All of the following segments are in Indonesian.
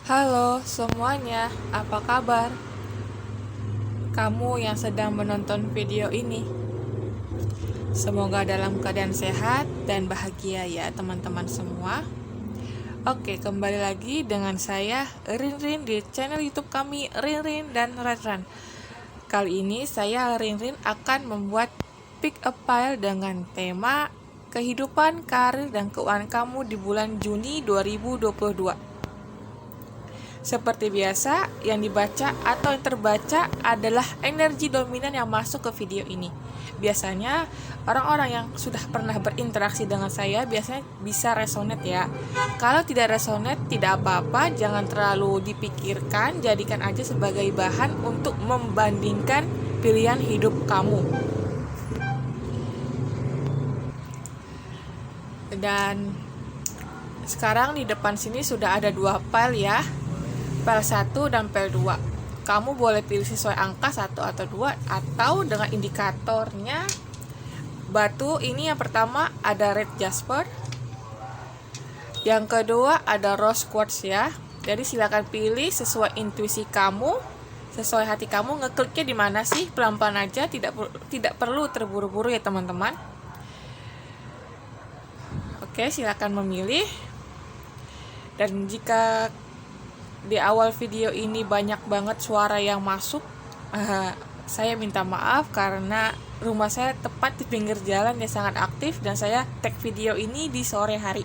Halo semuanya, apa kabar? Kamu yang sedang menonton video ini, semoga dalam keadaan sehat dan bahagia ya teman-teman semua. Oke, kembali lagi dengan saya Rinrin di channel YouTube kami Rinrin dan Redran. Kali ini saya Rinrin akan membuat pick up file dengan tema kehidupan, karir, dan keuangan kamu di bulan Juni 2022. Seperti biasa, yang dibaca atau yang terbaca adalah energi dominan yang masuk ke video ini. Biasanya, orang-orang yang sudah pernah berinteraksi dengan saya biasanya bisa resonate ya. Kalau tidak resonate, tidak apa-apa, jangan terlalu dipikirkan, jadikan aja sebagai bahan untuk membandingkan pilihan hidup kamu. Dan sekarang di depan sini sudah ada 2 file ya. File 1 dan file 2. Kamu boleh pilih sesuai angka 1 atau 2 atau dengan indikatornya batu. Ini yang pertama ada red jasper, yang kedua ada rose quartz ya. Jadi silakan pilih sesuai intuisi kamu, sesuai hati kamu. Ngekliknya di mana sih? Pelan-pelan aja, tidak perlu terburu-buru ya teman-teman. Oke, silakan memilih. Dan jika di awal video ini banyak banget suara yang masuk, saya minta maaf karena rumah saya tepat di pinggir jalan yang sangat aktif dan saya tag video ini di sore hari.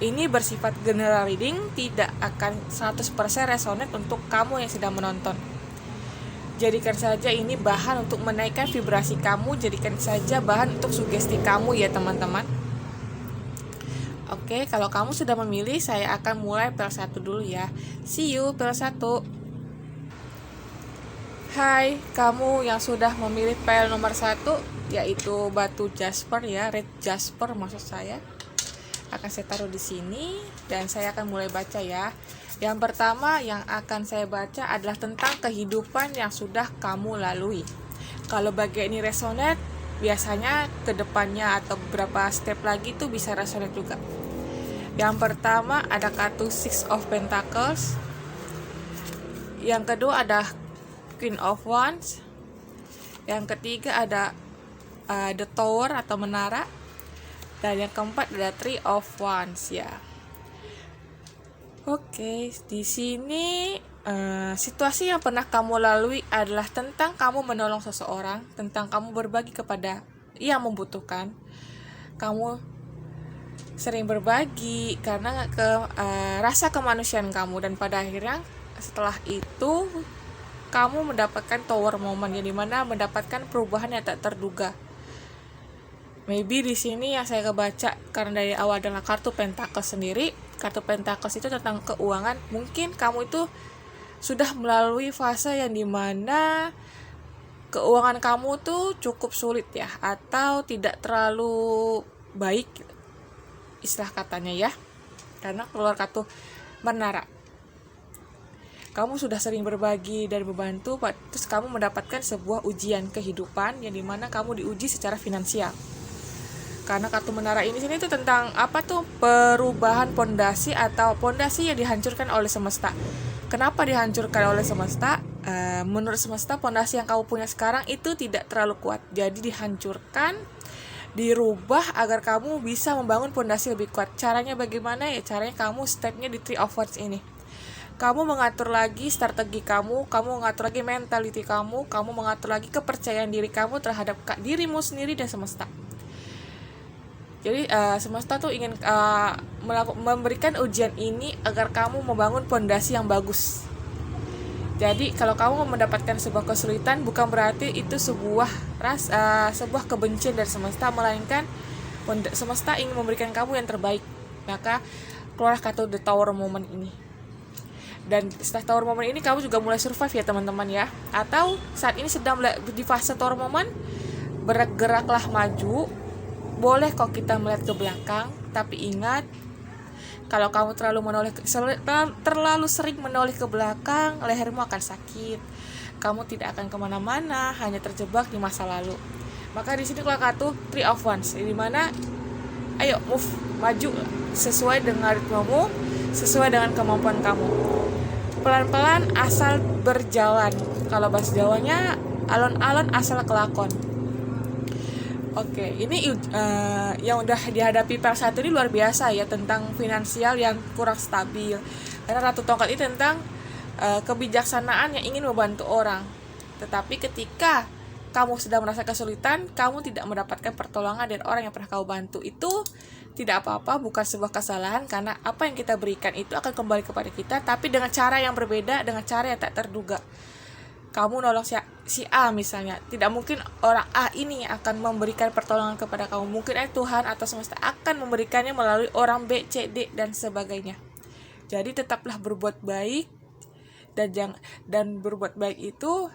Ini bersifat general reading, tidak akan 100% resonate untuk kamu yang sedang menonton. Jadikan saja ini bahan untuk menaikkan vibrasi kamu, jadikan saja bahan untuk sugesti kamu ya teman-teman. Oke, kalau kamu sudah memilih, saya akan mulai file 1 dulu ya. See you file 1. Hai, kamu yang sudah memilih file nomor 1, yaitu batu jasper ya, red jasper maksud saya. Akan saya taruh di sini dan saya akan mulai baca ya. Yang pertama yang akan saya baca adalah tentang kehidupan yang sudah kamu lalui. Kalau bagian ini resonate, biasanya ke depannya atau beberapa step lagi tuh bisa resonate juga. Yang pertama ada kartu Six of Pentacles. Yang kedua ada Queen of Wands. Yang ketiga ada The Tower atau menara. Dan yang keempat ada Three of Wands ya. Oke, di sini situasi yang pernah kamu lalui adalah tentang kamu menolong seseorang, tentang kamu berbagi kepada yang membutuhkan. Kamu sering berbagi karena rasa kemanusiaan kamu, dan pada akhirnya setelah itu kamu mendapatkan tower moment yang dimana mendapatkan perubahan yang tak terduga. Maybe di sini yang saya kebaca karena dari awal adalah kartu Pentacles sendiri. Kartu Pentacles itu tentang keuangan. Mungkin kamu itu sudah melalui fase yang dimana keuangan kamu tuh cukup sulit ya, atau tidak terlalu baik istilah katanya ya, karena keluar kartu menara. Kamu sudah sering berbagi dan membantu, terus kamu mendapatkan sebuah ujian kehidupan yang dimana kamu diuji secara finansial. Karena kartu menara ini sini itu tentang apa tuh, perubahan pondasi atau pondasi yang dihancurkan oleh semesta. Kenapa dihancurkan oleh semesta? Menurut semesta pondasi yang kamu punya sekarang itu tidak terlalu kuat, jadi dihancurkan, dirubah agar kamu bisa membangun pondasi lebih kuat. Caranya bagaimana ya? Caranya kamu stepnya di Three of Wands ini. Kamu mengatur lagi strategi kamu mengatur lagi mentality kamu mengatur lagi kepercayaan diri kamu terhadap dirimu sendiri dan semesta. Jadi semesta tuh ingin memberikan ujian ini agar kamu membangun pondasi yang bagus. Jadi kalau kamu mendapatkan sebuah kesulitan, bukan berarti itu sebuah sebuah kebencian dari semesta, melainkan semesta ingin memberikan kamu yang terbaik. Maka keluar kartu The Tower Moment ini. Dan setelah Tower Moment ini kamu juga mulai survive ya teman-teman ya. Atau saat ini sedang di fase Tower Moment, bergeraklah maju. Boleh kok kita melihat ke belakang, tapi ingat, kalau kamu terlalu sering menoleh ke belakang, lehermu akan sakit. Kamu tidak akan kemana-mana, hanya terjebak di masa lalu. Maka di sini keluar kartu Three of Wands, di mana ayo move, maju sesuai dengan ritmemu, sesuai dengan kemampuan kamu. pelan-pelan asal berjalan. Kalau bahasa Jawanya alon-alon asal kelakon. Oke, ini yang udah dihadapi PL1 ini luar biasa ya, tentang finansial yang kurang stabil. Karena Ratu Tongkat ini tentang kebijaksanaan yang ingin membantu orang. Tetapi ketika kamu sedang merasa kesulitan, kamu tidak mendapatkan pertolongan dari orang yang pernah kamu bantu, itu tidak apa-apa, bukan sebuah kesalahan, karena apa yang kita berikan itu akan kembali kepada kita, tapi dengan cara yang berbeda, dengan cara yang tak terduga. Kamu nolong si A misalnya, tidak mungkin orang A ini akan memberikan pertolongan kepada kamu. Mungkin Tuhan atau semesta akan memberikannya melalui orang B, C, D, dan sebagainya. Jadi tetaplah berbuat baik, dan berbuat baik itu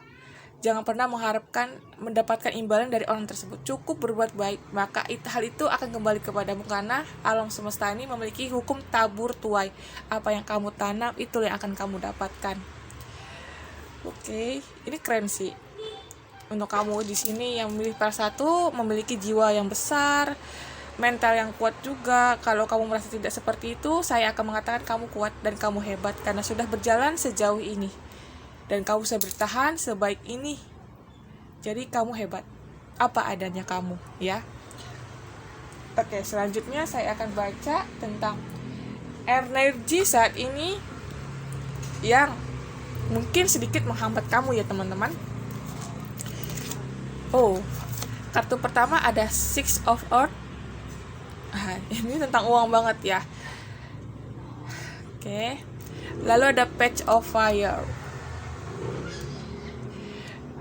jangan pernah mengharapkan mendapatkan imbalan dari orang tersebut. Cukup berbuat baik, maka hal itu akan kembali kepadamu, karena alam semesta ini memiliki hukum tabur tuai. Apa yang kamu tanam, itu yang akan kamu dapatkan. Oke, ini keren sih. Untuk kamu di sini yang memilih PL1 memiliki jiwa yang besar, mental yang kuat juga. Kalau kamu merasa tidak seperti itu, saya akan mengatakan kamu kuat dan kamu hebat karena sudah berjalan sejauh ini. Dan kamu bisa bertahan sebaik ini. Jadi kamu hebat. Apa adanya kamu, ya. Oke, selanjutnya saya akan baca tentang energi saat ini yang mungkin sedikit menghambat kamu ya teman-teman. Oh, kartu pertama ada Six of Earth. Ini tentang uang banget ya. Oke. Lalu ada Page of Fire.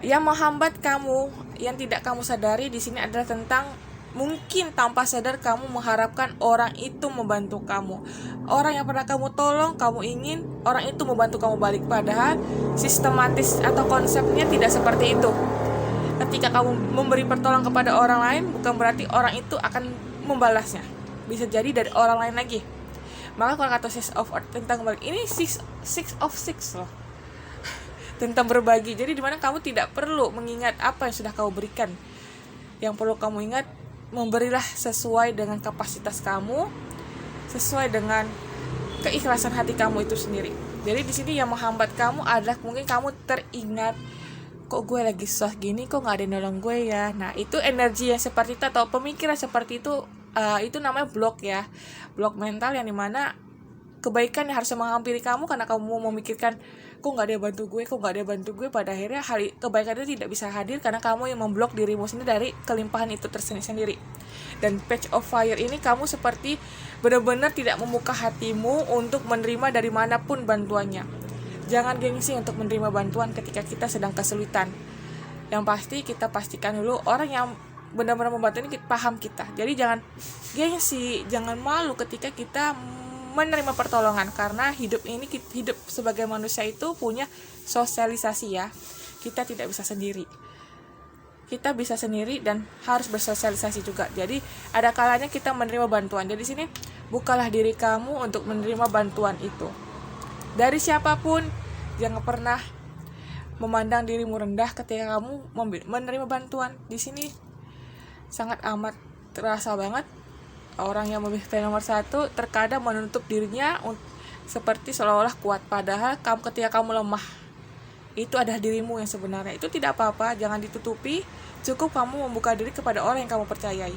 Yang menghambat kamu, yang tidak kamu sadari di sini adalah tentang mungkin tanpa sadar kamu mengharapkan orang itu membantu kamu. Orang yang pernah kamu tolong, kamu ingin orang itu membantu kamu balik. Padahal sistematis atau konsepnya tidak seperti itu. Ketika kamu memberi pertolongan kepada orang lain, bukan berarti orang itu akan membalasnya. Bisa jadi dari orang lain lagi. Maka kalau kata Six of Earth tentang balik, ini six of six loh. Tentang berbagi. Jadi dimana kamu tidak perlu mengingat apa yang sudah kamu berikan. Yang perlu kamu ingat, memberilah sesuai dengan kapasitas kamu, sesuai dengan keikhlasan hati kamu itu sendiri. Jadi di sini yang menghambat kamu adalah mungkin kamu teringat, kok gue lagi susah gini, kok nggak ada yang nolong gue ya. Nah itu energi yang seperti itu atau pemikiran seperti itu namanya blok ya, blok mental yang dimana kebaikan yang harusnya menghampiri kamu karena kamu memikirkan kok nggak ada yang bantu gue, kok nggak ada yang bantu gue, pada akhirnya kebaikan itu tidak bisa hadir karena kamu yang memblok dirimu sendiri dari kelimpahan itu tersendiri. Dan Page of Fire ini kamu seperti benar-benar tidak membuka hatimu untuk menerima dari manapun bantuannya. Jangan gengsi untuk menerima bantuan ketika kita sedang kesulitan. Yang pasti kita pastikan dulu orang yang benar-benar membantu ini paham kita. Jadi jangan gengsi, jangan malu ketika kita menerima pertolongan, karena hidup sebagai manusia itu punya sosialisasi ya. Kita tidak bisa sendiri. Kita bisa sendiri dan harus bersosialisasi juga. Jadi ada kalanya kita menerima bantuan. Jadi sini bukalah diri kamu untuk menerima bantuan itu. Dari siapapun, jangan pernah memandang dirimu rendah ketika kamu menerima bantuan. Di sini sangat amat terasa banget orang yang memilih PL nomor 1 terkadang menutup dirinya seperti seolah-olah kuat, padahal ketika kamu lemah, itu adalah dirimu yang sebenarnya. Itu tidak apa-apa, jangan ditutupi, cukup kamu membuka diri kepada orang yang kamu percayai.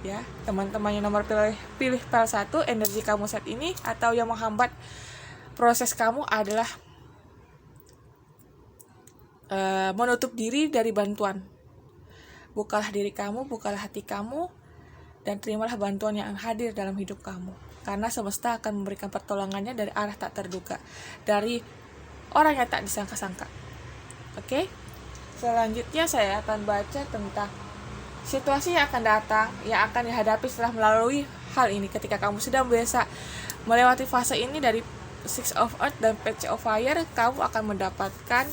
Ya, teman-teman yang nomor pilih PL 1, energi kamu saat ini atau yang menghambat proses kamu adalah menutup diri dari bantuan. Bukalah diri kamu, bukalah hati kamu, dan terimalah bantuan yang hadir dalam hidup kamu. Karena semesta akan memberikan pertolongannya dari arah tak terduga, dari orang yang tak disangka-sangka. Oke? Selanjutnya saya akan baca tentang situasi yang akan datang, yang akan dihadapi setelah melalui hal ini. Ketika kamu sudah biasa melewati fase ini dari Six of Earth dan Page of Fire, kamu akan mendapatkan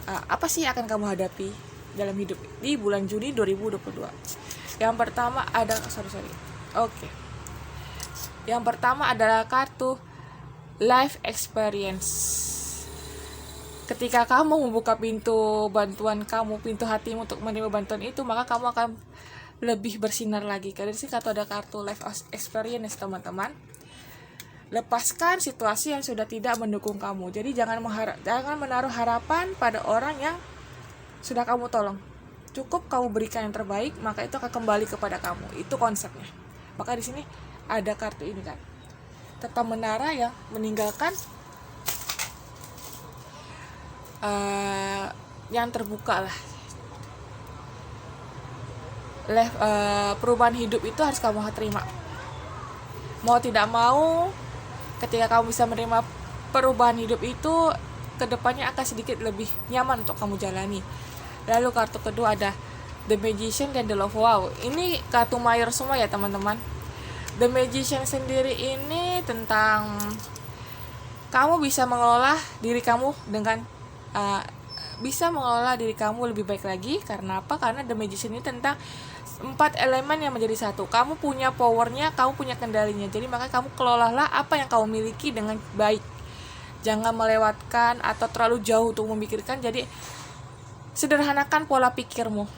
apa sih yang akan kamu hadapi dalam hidup di bulan Juni 2022. Yang pertama ada Yang pertama adalah kartu Life Experience. Ketika kamu membuka pintu bantuan kamu, pintu hatimu untuk menerima bantuan itu, maka kamu akan lebih bersinar lagi. Karena di sini ada kartu Life Experience, teman-teman. lepaskan situasi yang sudah tidak mendukung kamu. Jadi jangan menaruh harapan pada orang yang sudah kamu tolong. Cukup kamu berikan yang terbaik, maka itu akan kembali kepada kamu. Itu konsepnya. Maka di sini ada kartu ini kan, tetap menara yang meninggalkan yang terbuka lah. Perubahan hidup itu harus kamu terima. Mau tidak mau, ketika kamu bisa menerima perubahan hidup itu, kedepannya akan sedikit lebih nyaman untuk kamu jalani. Lalu kartu kedua ada The Magician dan The Love. Wow, ini kartu mayor semua ya teman-teman. The Magician sendiri ini tentang kamu bisa mengelola diri kamu dengan lebih baik lagi. Karena apa? Karena The Magician ini tentang 4 elemen yang menjadi satu. Kamu punya powernya, kamu punya kendalinya. Jadi makanya kamu kelolalah apa yang kamu miliki dengan baik. Jangan melewatkan atau terlalu jauh untuk memikirkan. Jadi sederhanakan pola pikirmu.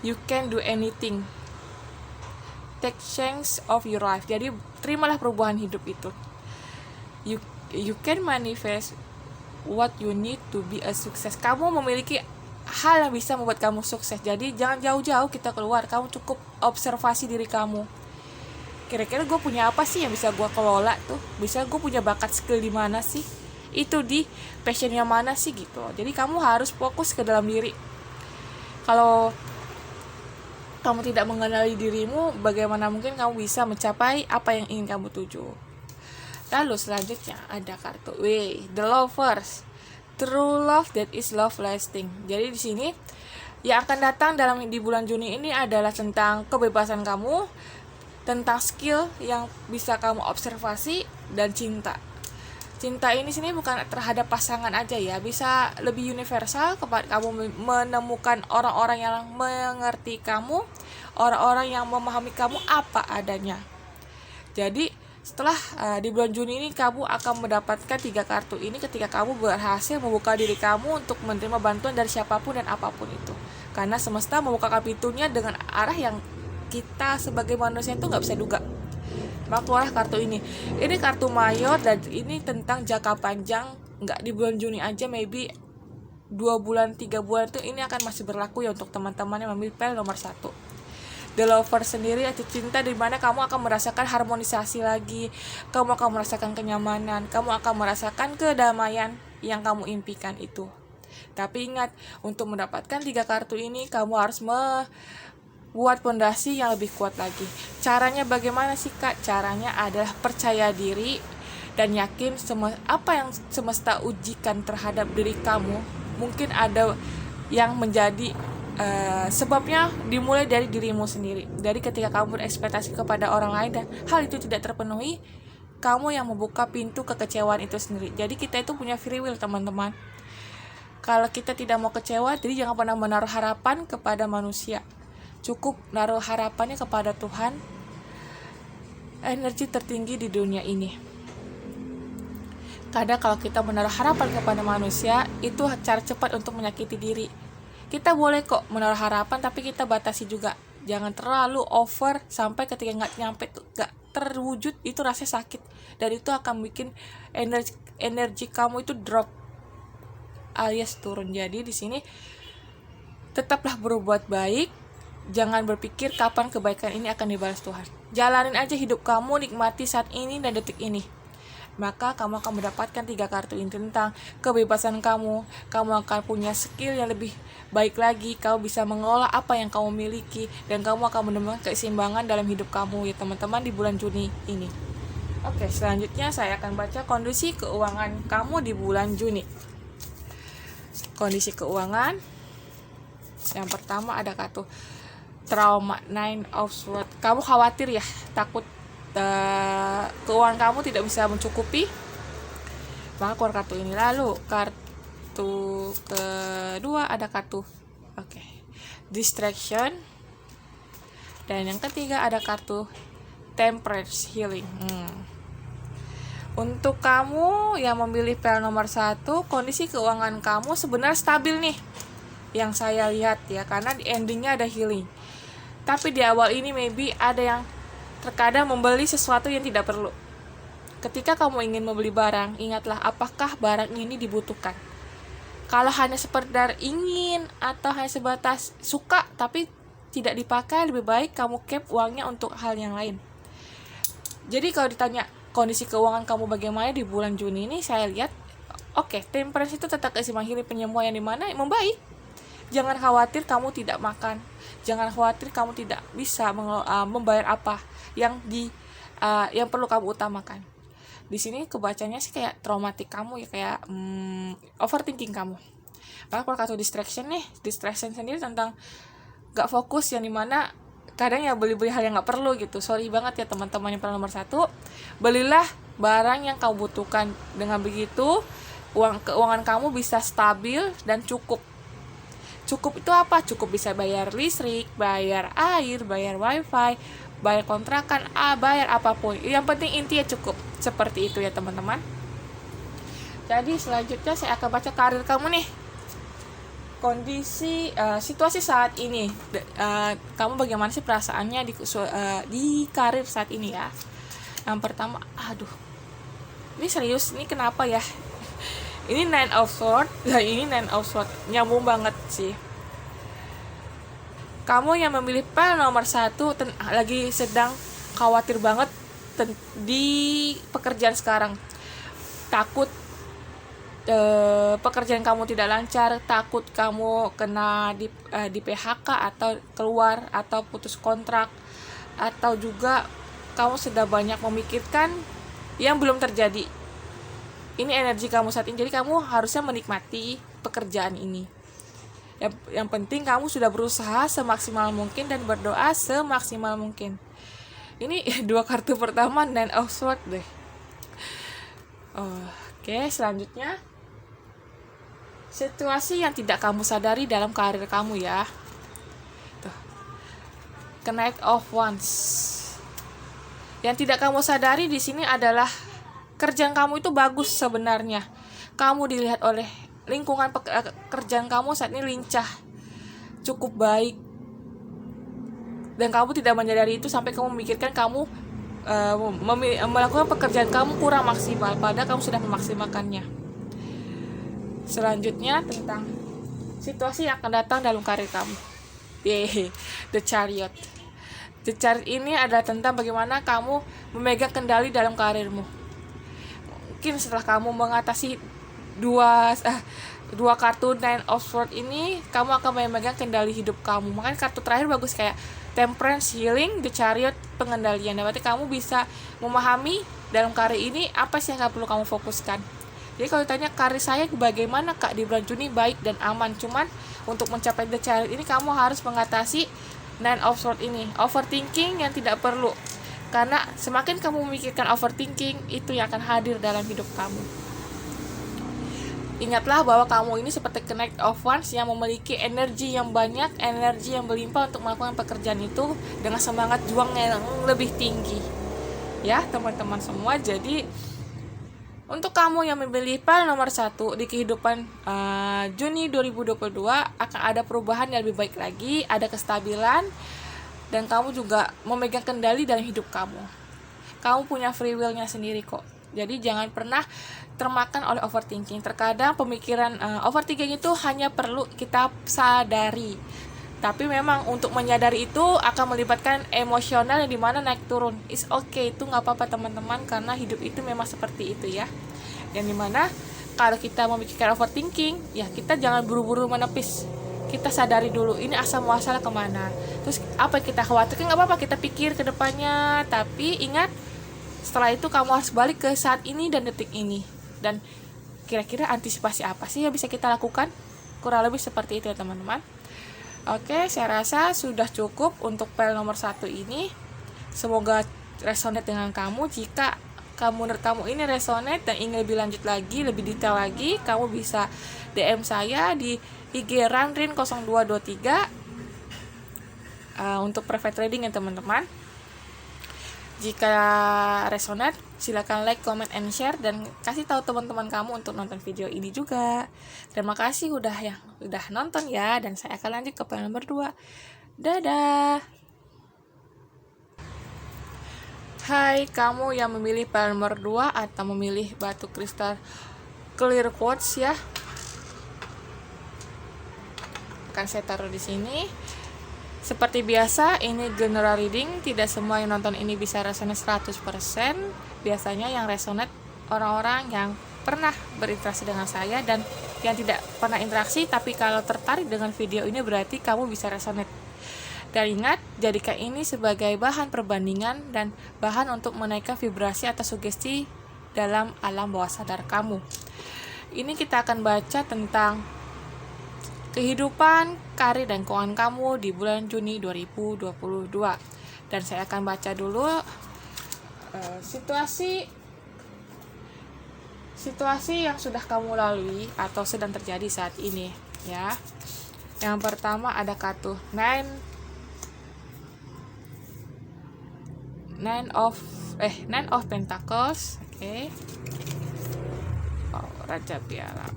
You can do anything. Take chance of your life. Jadi terimalah perubahan hidup itu. You can manifest what you need to be a success. Kamu memiliki hal yang bisa membuat kamu sukses. Jadi jangan jauh-jauh kita keluar. Kamu cukup observasi diri kamu. Kira-kira gue punya apa sih yang bisa gue kelola tuh? Bisa gue punya bakat skill di mana sih? Itu di passionnya mana sih gitu. Jadi kamu harus fokus ke dalam diri. Kalau kamu tidak mengenali dirimu, bagaimana mungkin kamu bisa mencapai apa yang ingin kamu tuju. Lalu selanjutnya ada kartu The Lovers. True love that is love lasting. Jadi di sini yang akan datang di bulan Juni ini adalah tentang kebebasan kamu, tentang skill yang bisa kamu observasi, dan cinta. Cinta ini sini bukan terhadap pasangan aja ya, bisa lebih universal kepada kamu menemukan orang-orang yang mengerti kamu, orang-orang yang memahami kamu apa adanya. Jadi setelah di bulan Juni ini kamu akan mendapatkan 3 kartu ini ketika kamu berhasil membuka diri kamu untuk menerima bantuan dari siapapun dan apapun itu. Karena semesta membukakan pintunya dengan arah yang kita sebagai manusia itu nggak bisa duga. Maka keluarlah kartu ini. Ini kartu mayor dan ini tentang jangka panjang, nggak di bulan Juni aja, maybe 2 bulan, 3 bulan itu ini akan masih berlaku ya untuk teman-teman yang memilih pel nomor 1. The Lover sendiri itu cinta di mana kamu akan merasakan harmonisasi lagi, kamu akan merasakan kenyamanan, kamu akan merasakan kedamaian yang kamu impikan itu. Tapi ingat, untuk mendapatkan 3 kartu ini kamu harus buat pondasi yang lebih kuat lagi. Caranya bagaimana sih Kak? Caranya adalah percaya diri dan yakin apa yang semesta ujikan terhadap diri kamu. Mungkin ada yang menjadi sebabnya dimulai dari dirimu sendiri. Dari ketika kamu berekspektasi kepada orang lain dan hal itu tidak terpenuhi, kamu yang membuka pintu kekecewaan itu sendiri. Jadi kita itu punya free will teman-teman. Kalau kita tidak mau kecewa, jadi jangan pernah menaruh harapan kepada manusia. Cukup naruh harapannya kepada Tuhan, energi tertinggi di dunia ini. Kadang kalau kita menaruh harapan kepada manusia, itu cara cepat untuk menyakiti diri. Kita boleh kok menaruh harapan, tapi kita batasi juga. Jangan terlalu over sampai ketika nggak terwujud, itu rasanya sakit. Dan itu akan bikin energi kamu itu drop alias turun. Jadi di sini tetaplah berbuat baik. Jangan berpikir kapan kebaikan ini akan dibalas Tuhan. Jalanin aja hidup kamu, nikmati saat ini dan detik ini. Maka kamu akan mendapatkan 3 kartu ini tentang kebebasan kamu. Kamu akan punya skill yang lebih baik lagi. Kamu bisa mengelola apa yang kamu miliki. Dan kamu akan menemukan keseimbangan dalam hidup kamu ya teman-teman di bulan Juni ini. Oke, selanjutnya saya akan baca kondisi keuangan kamu di bulan Juni. Kondisi keuangan. Yang pertama ada kartu trauma, 9 of Swords. Kamu khawatir ya, takut keuangan kamu tidak bisa mencukupi, maka keluar kartu ini. Lalu kartu kedua ada kartu distraction, dan yang ketiga ada kartu temperance healing. Untuk kamu yang memilih pel nomor 1, kondisi keuangan kamu sebenarnya stabil nih, yang saya lihat ya, karena di endingnya ada healing. Tapi di awal ini maybe ada yang terkadang membeli sesuatu yang tidak perlu. Ketika kamu ingin membeli barang, ingatlah apakah barang ini dibutuhkan. Kalau hanya sekedar ingin atau hanya sebatas suka tapi tidak dipakai, lebih baik kamu keep uangnya untuk hal yang lain. Jadi kalau ditanya kondisi keuangan kamu bagaimana di bulan Juni ini, saya lihat temperance itu tetap keseimbangan healing penyembuhan yang dimana membaik. Jangan khawatir kamu tidak makan, jangan khawatir kamu tidak bisa membayar apa yang perlu kamu utamakan. Di sini kebacanya sih kayak traumatik kamu ya, kayak overthinking kamu. Maka kalau kartu distraction sendiri tentang gak fokus, yang dimana kadang ya beli-beli hal yang gak perlu gitu. Sorry banget ya teman-teman yang nomor 1, belilah barang yang kamu butuhkan. Dengan begitu keuangan kamu bisa stabil dan cukup. Cukup itu apa? Cukup bisa bayar listrik, bayar air, bayar wifi, bayar kontrakan, bayar apapun. Yang penting intinya cukup. Seperti itu ya teman-teman. Jadi selanjutnya saya akan baca karir kamu nih. Kondisi situasi saat ini, kamu bagaimana sih perasaannya di karir saat ini ya. Yang pertama, ini serius, ini kenapa ya? Ini 9 of Swords, ini 9 of Swords, nyambung banget sih. Kamu yang memilih pel nomor 1 lagi sedang khawatir banget di pekerjaan sekarang. Takut pekerjaan kamu tidak lancar, takut kamu kena di PHK atau keluar atau putus kontrak, atau juga kamu sudah banyak memikirkan yang belum terjadi. Ini energi kamu saat ini, jadi kamu harusnya menikmati pekerjaan ini. Yang penting kamu sudah berusaha semaksimal mungkin dan berdoa semaksimal mungkin. Ini 2 kartu pertama 9 of Swords deh. Oke, selanjutnya situasi yang tidak kamu sadari dalam karir kamu ya. Tuh. Knight of Wands. Yang tidak kamu sadari di sini adalah kerjaan kamu itu bagus sebenarnya. Kamu dilihat oleh lingkungan kerjaan kamu saat ini lincah, cukup baik, dan kamu tidak menyadari itu sampai kamu memikirkan kamu melakukan pekerjaan kamu kurang maksimal, padahal kamu sudah memaksimalkannya. Selanjutnya tentang situasi yang akan datang dalam karir kamu. The Chariot. The Chariot ini adalah tentang bagaimana kamu memegang kendali dalam karirmu. Mungkin setelah kamu mengatasi dua kartu 9 of Swords ini, kamu akan memegang kendali hidup kamu. Makanya kartu terakhir bagus, kayak Temperance, Healing, The Chariot, pengendalian. Berarti kamu bisa memahami dalam karir ini apa sih yang perlu kamu fokuskan. Jadi kalau ditanya karir saya bagaimana Kak di bulan Juni, baik dan aman. Cuman untuk mencapai The Chariot ini kamu harus mengatasi 9 of Swords ini, overthinking yang tidak perlu. Karena semakin kamu memikirkan overthinking, itu yang akan hadir dalam hidup kamu. Ingatlah bahwa kamu ini seperti Knight of Wands yang memiliki energi yang banyak, energi yang berlimpah untuk melakukan pekerjaan itu dengan semangat juang yang lebih tinggi. Ya teman-teman semua, jadi untuk kamu yang memilih pel nomor 1 di kehidupan Juni 2022 akan ada perubahan yang lebih baik lagi, ada kestabilan, dan kamu juga memegang kendali dalam hidup kamu. Kamu punya free will-nya sendiri kok. Jadi jangan pernah termakan oleh overthinking. Terkadang pemikiran overthinking itu hanya perlu kita sadari. Tapi memang untuk menyadari itu akan melibatkan emosional yang dimana naik turun. It's okay, itu gak apa-apa teman-teman, karena hidup itu memang seperti itu ya. Yang dimana kalau kita memikirkan overthinking, ya kita jangan buru-buru menepis. Kita sadari dulu, ini asal muasalnya kemana. Terus apa yang kita khawatirkan, gak apa-apa kita pikir ke depannya. Tapi ingat, setelah itu kamu harus balik ke saat ini dan detik ini. Dan kira-kira antisipasi apa sih yang bisa kita lakukan? Kurang lebih seperti itu ya teman-teman. Oke, saya rasa sudah cukup untuk pel nomor 1 ini. Semoga resonate dengan kamu. Jika menurut kamu ini resonate dan ingin lebih lanjut lagi, lebih detail lagi, kamu bisa DM saya di IG Ranrin0223 untuk private trading ya teman-teman. Jika resonate, silakan like, comment, and share, dan kasih tahu teman-teman kamu untuk nonton video ini juga. Terima kasih udah nonton ya, dan saya akan lanjut ke pel nomor 2. Dadah. Hai kamu yang memilih pilihan nomor 2 atau memilih batu kristal clear quartz ya. Akan saya taruh di sini. Seperti biasa, ini general reading, tidak semua yang nonton ini bisa resonate 100%. Biasanya yang resonate orang-orang yang pernah berinteraksi dengan saya dan yang tidak pernah interaksi, tapi kalau tertarik dengan video ini berarti kamu bisa resonate. Dan ingat, jadikan ini sebagai bahan perbandingan dan bahan untuk menaikkan vibrasi atau sugesti dalam alam bawah sadar kamu. Ini kita akan baca tentang kehidupan, karir, dan keuangan kamu di bulan Juni 2022. Dan saya akan baca dulu situasi yang sudah kamu lalui atau sedang terjadi saat ini ya. Yang pertama ada kartu Nine of Pentacles. Oke. Oh, Raja Piala.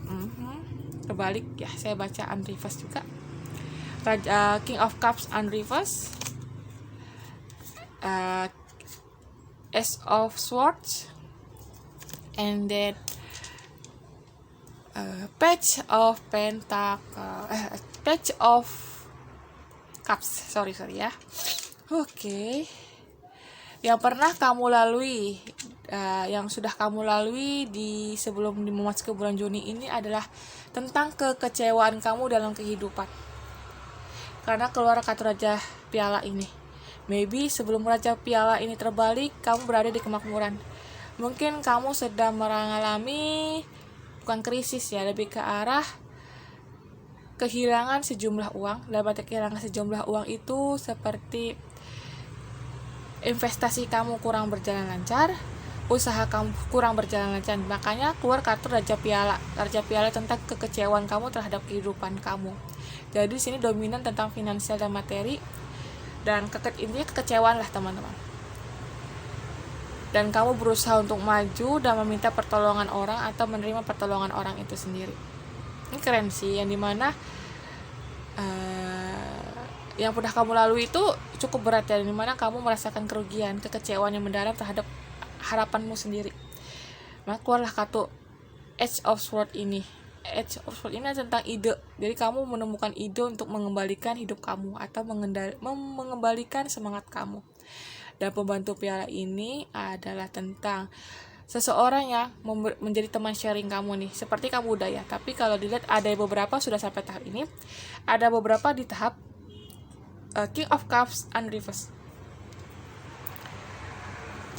Terbalik ya, saya baca unreverse juga. King of Cups unreverse, Ace of Swords, and then Page of Cups. Sorry ya. Oke. Yang pernah kamu lalui, yang sudah kamu lalui di sebelum memasuki bulan Juni ini adalah tentang kekecewaan kamu dalam kehidupan. Karena keluar kartu Raja Piala ini. Maybe sebelum Raja Piala ini terbalik, kamu berada di kemakmuran. Mungkin kamu sedang mengalami bukan krisis ya, lebih ke arah kehilangan sejumlah uang. Dalam arti kehilangan sejumlah uang itu seperti investasi kamu kurang berjalan lancar, usaha kamu kurang berjalan lancar. Makanya keluar kartu Raja Piala. Raja Piala tentang kekecewaan kamu terhadap kehidupan kamu. Jadi di sini dominan tentang finansial dan materi, dan intinya kekecewaan lah teman-teman. Dan kamu berusaha untuk maju dan meminta pertolongan orang atau menerima pertolongan orang itu sendiri. Ini keren sih, yang dimana yang pernah kamu lalui itu cukup berat ya, dimana kamu merasakan kerugian, kekecewaan yang mendalam terhadap harapanmu sendiri. Maka keluarlah kartu Edge of Sword ini. Edge of Sword ini tentang ide. Jadi kamu menemukan ide untuk mengembalikan hidup kamu atau mengembalikan semangat kamu. Dan pembantu piala ini adalah tentang seseorang yang menjadi teman sharing kamu nih. Seperti kamu udah ya, tapi kalau dilihat ada beberapa sudah sampai tahap ini, ada beberapa di tahap King of Cups unreverse.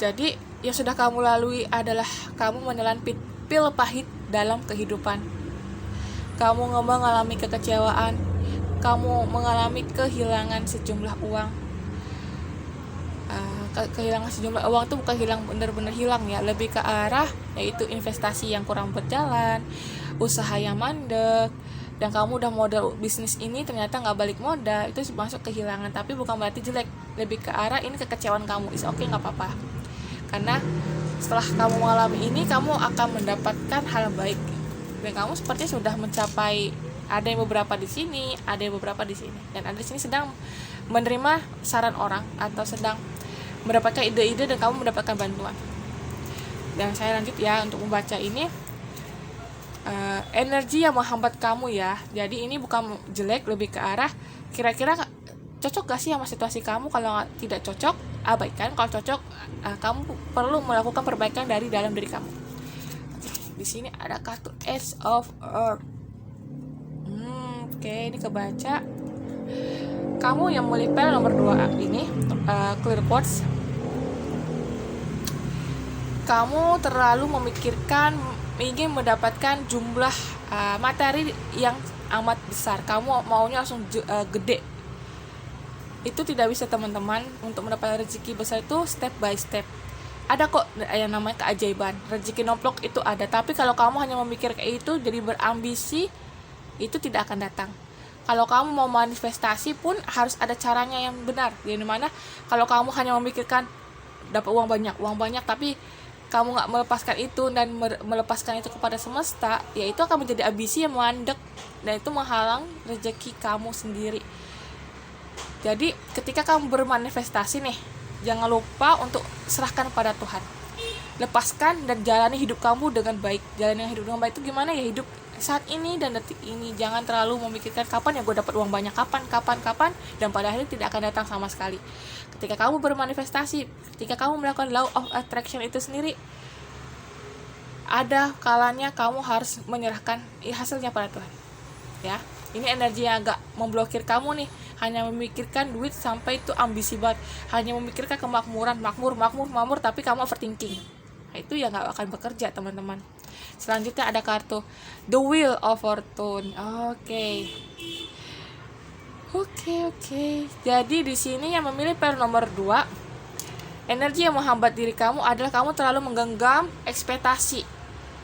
Jadi yang sudah kamu lalui adalah kamu menelan pil pahit dalam kehidupan. Kamu mengalami kekecewaan, kamu mengalami kehilangan sejumlah uang. Kehilangan sejumlah uang itu bukan hilang benar-benar hilang ya, lebih ke arah yaitu investasi yang kurang berjalan, usaha yang mandek, dan kamu udah modal bisnis ini ternyata nggak balik modal, itu masuk kehilangan. Tapi bukan berarti jelek, lebih ke arah ini kekecewaan kamu. Is oke, nggak apa-apa, karena setelah kamu mengalami ini kamu akan mendapatkan hal baik, dan kamu sepertinya sudah mencapai. Ada yang beberapa di sini, ada yang beberapa di sini, dan ada di sini sedang menerima saran orang atau sedang mendapatkan ide-ide dan kamu mendapatkan bantuan. Dan saya lanjut ya untuk membaca ini. Energi yang menghambat kamu ya. Jadi ini bukan jelek, lebih ke arah kira-kira cocok gak sih sama situasi kamu. Kalau tidak cocok, abaikan. Kalau cocok, kamu perlu melakukan perbaikan dari dalam diri kamu. Di sini ada kartu Ace of Earth. Oke, ini kebaca. Kamu yang melipir nomor 2 ini, clear quartz. Kamu terlalu memikirkan ingin mendapatkan jumlah materi yang amat besar. Kamu maunya langsung gede. Itu tidak bisa teman-teman. Untuk mendapatkan rezeki besar itu step by step. Ada kok yang namanya keajaiban. Rezeki nomplok itu ada. Tapi kalau kamu hanya memikirkan itu, jadi berambisi, itu tidak akan datang. Kalau kamu mau manifestasi pun harus ada caranya yang benar. Di mana kalau kamu hanya memikirkan dapat uang banyak, tapi kamu nggak melepaskan itu dan melepaskan itu kepada semesta, ya itu akan menjadi ambisi yang mandek, dan itu menghalang rezeki kamu sendiri. Jadi ketika kamu bermanifestasi nih, jangan lupa untuk serahkan pada Tuhan. Lepaskan dan jalani hidup kamu dengan baik. Jalani hidup dengan baik itu gimana ya? Hidup saat ini dan detik ini. Jangan terlalu memikirkan kapan ya gue dapat uang banyak, kapan, dan pada akhirnya tidak akan datang sama sekali. Ketika kamu bermanifestasi, ketika kamu melakukan law of attraction itu sendiri, ada kalanya kamu harus menyerahkan hasilnya pada Tuhan. Ya, ini energi yang agak memblokir kamu nih, hanya memikirkan duit sampai itu ambisi banget, hanya memikirkan kemakmuran, makmur, tapi kamu overthinking. Nah, itu ya nggak akan bekerja, teman-teman. Selanjutnya ada kartu The Wheel of Fortune. Oke. Jadi di sini yang memilih pair nomor 2, energi yang menghambat diri kamu adalah kamu terlalu menggenggam ekspektasi.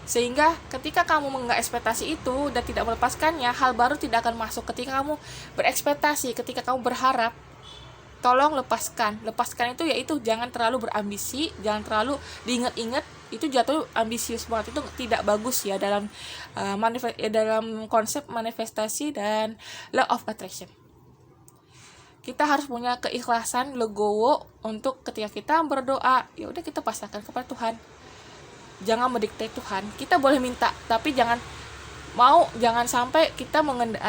Sehingga ketika kamu menggak ekspektasi itu dan tidak melepaskannya, hal baru tidak akan masuk. Ketika kamu berekspektasi, ketika kamu berharap, tolong lepaskan itu, yaitu jangan terlalu berambisi, jangan terlalu diingat-ingat, itu jatuh ambisius banget, itu tidak bagus ya dalam dalam konsep manifestasi dan law of attraction. Kita harus punya keikhlasan, legowo untuk ketika kita berdoa, ya udah kita pasrahkan kepada Tuhan. Jangan mendikte Tuhan. Kita boleh minta, tapi jangan sampai kita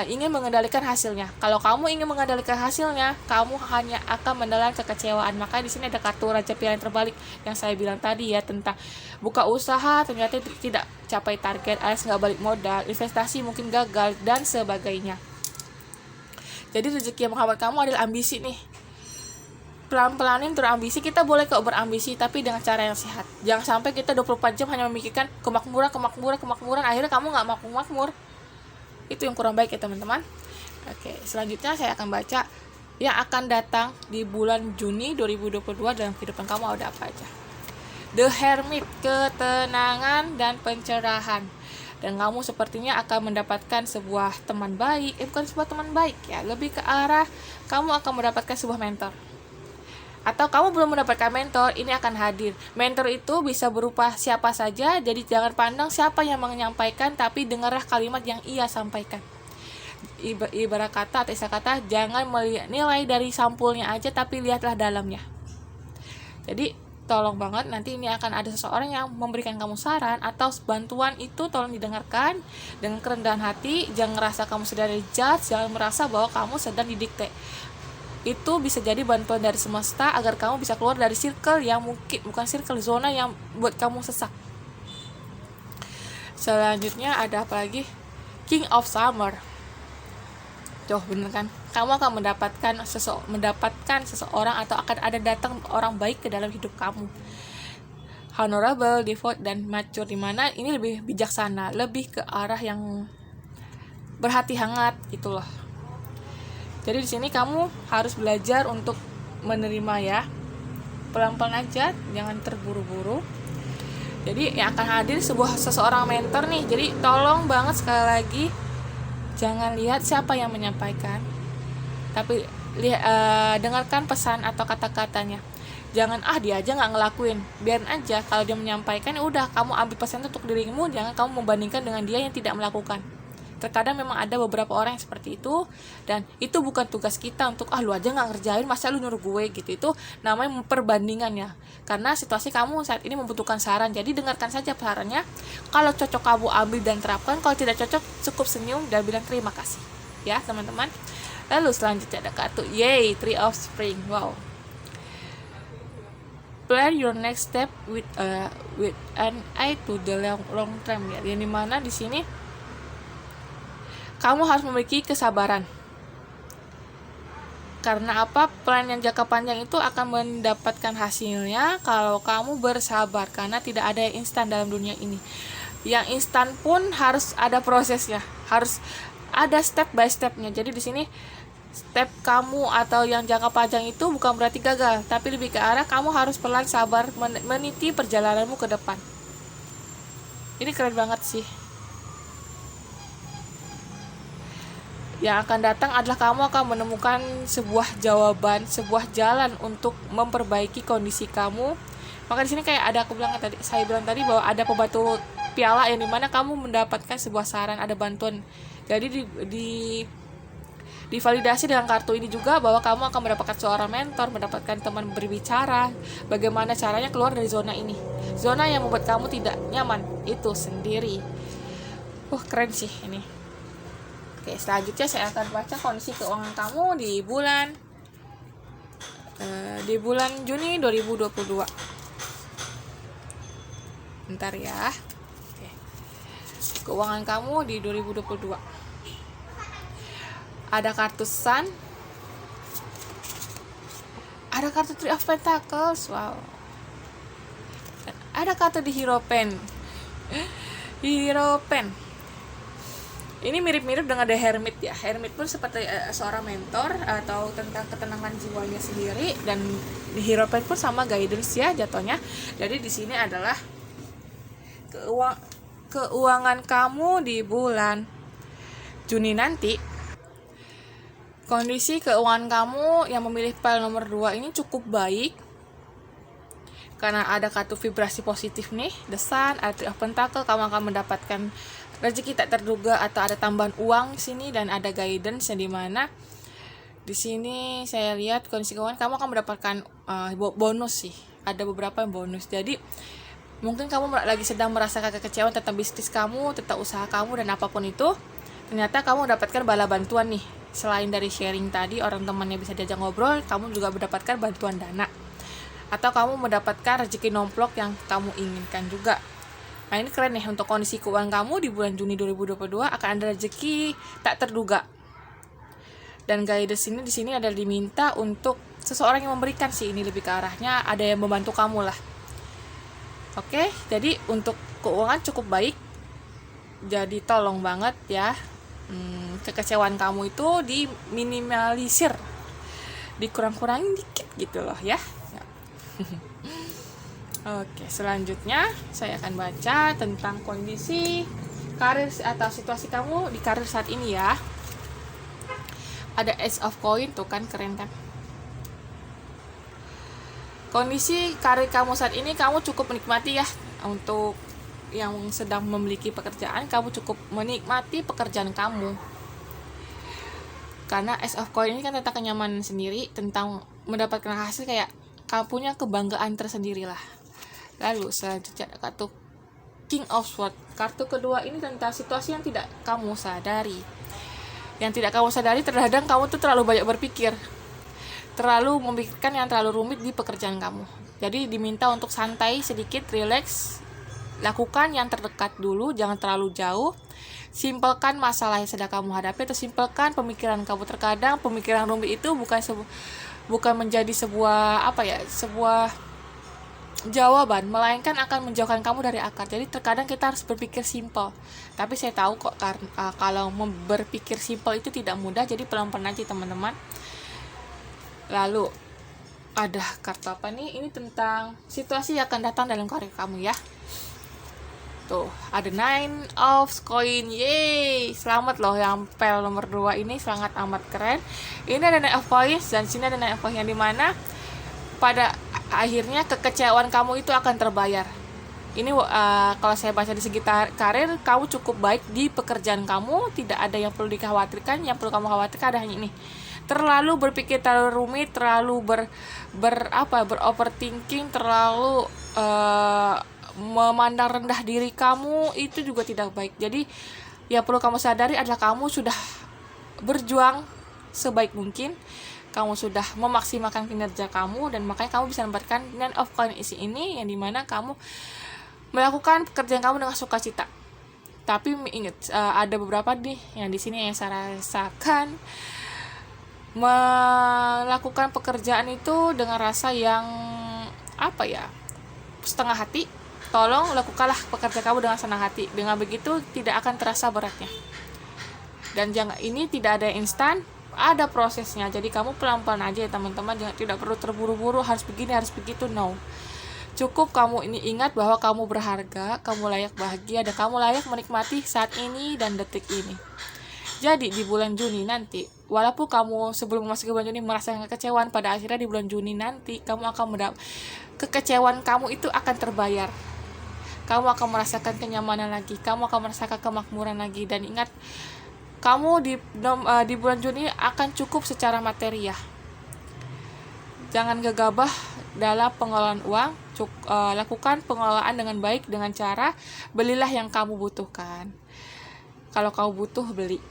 ingin mengendalikan hasilnya. Kalau kamu ingin mengendalikan hasilnya, kamu hanya akan menelan kekecewaan. Maka di sini ada kartu Raja Piala terbalik yang saya bilang tadi ya, tentang buka usaha ternyata tidak capai target, alias nggak balik modal, investasi mungkin gagal dan sebagainya. Jadi rezeki yang menghambat kamu adalah ambisi nih. Pelan-pelanin berambisi. Kita boleh kok berambisi, tapi dengan cara yang sehat. Jangan sampai kita 24 jam hanya memikirkan kemakmuran, akhirnya kamu nggak makmur. Itu yang kurang baik ya, teman-teman. Oke, selanjutnya saya akan baca yang akan datang di bulan Juni 2022 dalam kehidupan kamu ada apa aja. The Hermit, ketenangan dan pencerahan. Dan kamu sepertinya akan mendapatkan sebuah teman baik. Bukan sebuah teman baik ya, lebih ke arah kamu akan mendapatkan sebuah mentor. Atau kamu belum mendapatkan mentor, ini akan hadir. Mentor itu bisa berupa siapa saja, jadi jangan pandang siapa yang menyampaikan, tapi dengarlah kalimat yang ia sampaikan. Ibarat kata atau istilah kata, jangan nilai dari sampulnya aja, tapi lihatlah dalamnya. Jadi tolong banget, nanti ini akan ada seseorang yang memberikan kamu saran atau bantuan, itu tolong didengarkan dengan kerendahan hati. Jangan merasa kamu sedang dijudge, jangan merasa bahwa kamu sedang didikte. Itu bisa jadi bantuan dari semesta agar kamu bisa keluar dari circle yang mungkin bukan circle, zona yang buat kamu sesak. Selanjutnya ada apa lagi? King of Summer. Tuh, bener kan? Kamu akan mendapatkan seseorang atau akan ada datang orang baik ke dalam hidup kamu. Honorable, devout, dan mature, dimana ini lebih bijaksana, lebih ke arah yang berhati hangat gitu loh. Jadi di sini kamu harus belajar untuk menerima ya, pelan-pelan aja, jangan terburu-buru. Jadi yang akan hadir seseorang mentor nih. Jadi tolong banget sekali lagi, jangan lihat siapa yang menyampaikan, tapi dengarkan pesan atau kata-katanya. Jangan dia aja nggak ngelakuin, biarin aja. Kalau dia menyampaikan, udah kamu ambil pesan itu untuk dirimu. Jangan kamu membandingkan dengan dia yang tidak melakukan. Terkadang memang ada beberapa orang yang seperti itu, dan itu bukan tugas kita untuk lu aja nggak ngerjain, masa lu nyuruh gue gitu. Itu namanya perbandingan ya, karena situasi kamu saat ini membutuhkan saran. Jadi dengarkan saja sarannya, kalau cocok kamu ambil dan terapkan, kalau tidak cocok cukup senyum dan bilang terima kasih ya teman-teman. Lalu selanjutnya ada kartu Tree of Spring. Wow, plan your next step with an eye to the long term ya. Yang dimana di sini kamu harus memiliki kesabaran. Karena apa? Plan yang jangka panjang itu akan mendapatkan hasilnya kalau kamu bersabar. Karena tidak ada yang instan dalam dunia ini. Yang instan pun harus ada prosesnya, harus ada step by stepnya. Jadi di sini step kamu atau yang jangka panjang itu bukan berarti gagal, tapi lebih ke arah kamu harus pelan sabar meniti perjalananmu ke depan. Ini keren banget sih. Yang akan datang adalah kamu akan menemukan sebuah jawaban, sebuah jalan untuk memperbaiki kondisi kamu. Maka di sini kayak ada saya bilang tadi bahwa ada pembantu piala yang dimana kamu mendapatkan sebuah saran, ada bantuan. Jadi di Divalidasi dengan kartu ini juga bahwa kamu akan mendapatkan seorang mentor, mendapatkan teman berbicara, bagaimana caranya keluar dari zona ini. Zona yang membuat kamu tidak nyaman itu sendiri. Keren sih ini. Oke, selanjutnya saya akan baca kondisi keuangan kamu di bulan Juni 2022. Bentar ya. Oke. Keuangan kamu di 2022. Ada kartu Sun, ada kartu Three of Pentacles, wow. Dan ada kartu di Hierophant. Hierophant. Ini mirip-mirip dengan The Hermit ya. Hermit pun seperti seorang mentor atau tentang ketenangan jiwanya sendiri, dan di Hierophant pun sama guidance ya jatuhnya. Jadi di sini adalah keuangan kamu di bulan Juni nanti. Kondisi keuangan kamu yang memilih pile nomor 2 ini cukup baik. Karena ada kartu vibrasi positif nih, The Sun, ada Three of Pentacles, kamu akan mendapatkan rezeki tak terduga atau ada tambahan uang di sini, dan ada guidance yang dimana di sini saya lihat kondisi keuangan kamu akan mendapatkan bonus sih. Ada beberapa yang bonus. Jadi mungkin kamu lagi sedang merasakan kekecewaan tentang bisnis kamu, tentang usaha kamu dan apapun itu. Ternyata kamu mendapatkan bala bantuan nih. Selain dari sharing tadi, orang temannya bisa diajak ngobrol, kamu juga mendapatkan bantuan dana. Atau kamu mendapatkan rezeki nomplok yang kamu inginkan juga. Nah, ini keren nih untuk kondisi keuangan kamu di bulan Juni 2022 akan ada rezeki tak terduga. Dan guidance ini di sini ada diminta untuk seseorang yang memberikan sih, ini lebih ke arahnya ada yang membantu kamu lah. Oke, jadi untuk keuangan cukup baik. Jadi tolong banget ya. Kekecewaan kamu itu diminimalisir, dikurang-kurangin dikit gitu loh ya. Oke, selanjutnya saya akan baca tentang kondisi karir atau situasi kamu di karir saat ini ya. Ada Ace of Coin tuh kan, keren kan. Kondisi karir kamu saat ini, kamu cukup menikmati ya. Untuk yang sedang memiliki pekerjaan, kamu cukup menikmati pekerjaan kamu. Karena Ace of Coin ini kan tentang kenyamanan sendiri, tentang mendapatkan hasil kayak kamu punya kebanggaan tersendiri lah. Lalu selanjutnya ada kartu King of Swords. Kartu kedua ini tentang situasi yang tidak kamu sadari. Yang tidak kamu sadari, terkadang kamu tuh terlalu banyak berpikir, terlalu memikirkan yang terlalu rumit di pekerjaan kamu. Jadi diminta untuk santai sedikit, relax. Lakukan yang terdekat dulu, jangan terlalu jauh. Simpelkan masalah yang sedang kamu hadapi, atau simpelkan pemikiran kamu. Terkadang pemikiran rumit itu bukan menjadi sebuah sebuah jawaban, melainkan akan menjauhkan kamu dari akar. Jadi terkadang kita harus berpikir simpel. Tapi saya tahu kok kalau berpikir simpel itu tidak mudah, jadi pelan-pelan aja teman-teman. Lalu ada kartu apa nih? Ini tentang situasi yang akan datang dalam karir kamu ya. Tuh, ada Nine of Coin. Yeay, selamat loh yang pel nomor 2 ini, sangat amat keren. Ini ada Nine of Coins dan sini ada Nine of Coins yang dimana pada akhirnya kekecewaan kamu itu akan terbayar. Ini kalau saya baca di sekitar karir, kamu cukup baik di pekerjaan kamu, tidak ada yang perlu dikhawatirkan. Yang perlu kamu khawatirkan ada hanya ini. Terlalu berpikir terlalu rumit, terlalu beroverthinking, terlalu memandang rendah diri kamu, itu juga tidak baik. Jadi yang perlu kamu sadari adalah kamu sudah berjuang sebaik mungkin, kamu sudah memaksimalkan kinerja kamu, dan makanya kamu bisa mendapatkan Nine of Coins ini, yang dimana kamu melakukan pekerjaan kamu dengan sukacita. Tapi ingat, ada beberapa nih yang di sini yang saya rasakan melakukan pekerjaan itu dengan rasa yang setengah hati. Tolong lakukanlah pekerjaan kamu dengan senang hati. Dengan begitu tidak akan terasa beratnya. Dan ini tidak ada yang instan, ada prosesnya. Jadi kamu pelan-pelan aja ya teman-teman, tidak perlu terburu-buru harus begini, harus begitu, no. Cukup kamu ini ingat bahwa kamu berharga, kamu layak bahagia, dan kamu layak menikmati saat ini dan detik ini. Jadi di bulan Juni nanti, walaupun kamu sebelum masuk ke bulan Juni merasakan kekecewaan, pada akhirnya di bulan Juni nanti kamu akan kekecewaan kamu itu akan terbayar. Kamu akan merasakan kenyamanan lagi, kamu akan merasakan kemakmuran lagi. Dan ingat, kamu di bulan Juni akan cukup secara materi ya. Jangan gegabah dalam pengelolaan uang. Lakukan pengelolaan dengan baik dengan cara belilah yang kamu butuhkan. Kalau kamu butuh, beli.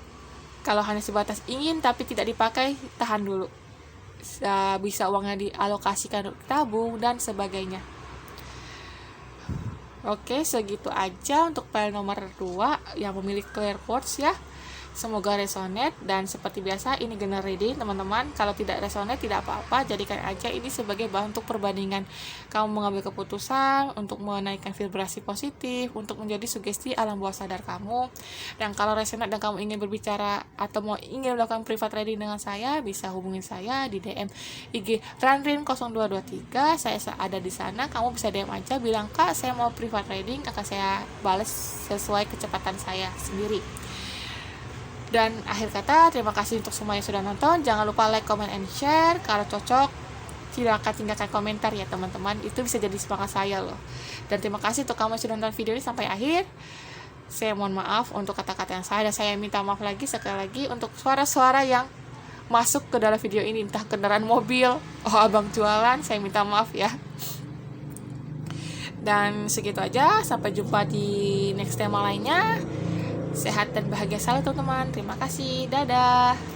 Kalau hanya sebatas ingin tapi tidak dipakai, tahan dulu. Bisa uangnya dialokasikan untuk tabung dan sebagainya. Oke, segitu aja untuk file nomor 2 yang memiliki clear quotes ya. Semoga resonate, dan seperti biasa ini general reading teman-teman. Kalau tidak resonate tidak apa-apa, jadikan aja ini sebagai bahan untuk perbandingan kamu mengambil keputusan untuk menaikkan vibrasi positif, untuk menjadi sugesti alam bawah sadar kamu. Dan kalau resonate dan kamu ingin berbicara atau ingin melakukan private reading dengan saya, bisa hubungin saya di DM IG ranrin0223. Saya ada di sana, kamu bisa DM aja, bilang Kak saya mau private reading, akan saya balas sesuai kecepatan saya sendiri. Dan akhir kata, terima kasih untuk semua yang sudah nonton. Jangan lupa like, comment, and share. Kalau cocok, silakan tinggalkan komentar ya teman-teman. Itu bisa jadi semangat saya loh. Dan terima kasih untuk kamu yang sudah nonton video ini sampai akhir. Saya mohon maaf untuk kata-kata yang salah, dan saya minta maaf lagi sekali lagi untuk suara-suara yang masuk ke dalam video ini, entah kendaraan mobil, abang jualan, saya minta maaf ya. Dan segitu aja, sampai jumpa di next tema lainnya. Sehat dan bahagia selalu teman-teman. Terima kasih. Dadah.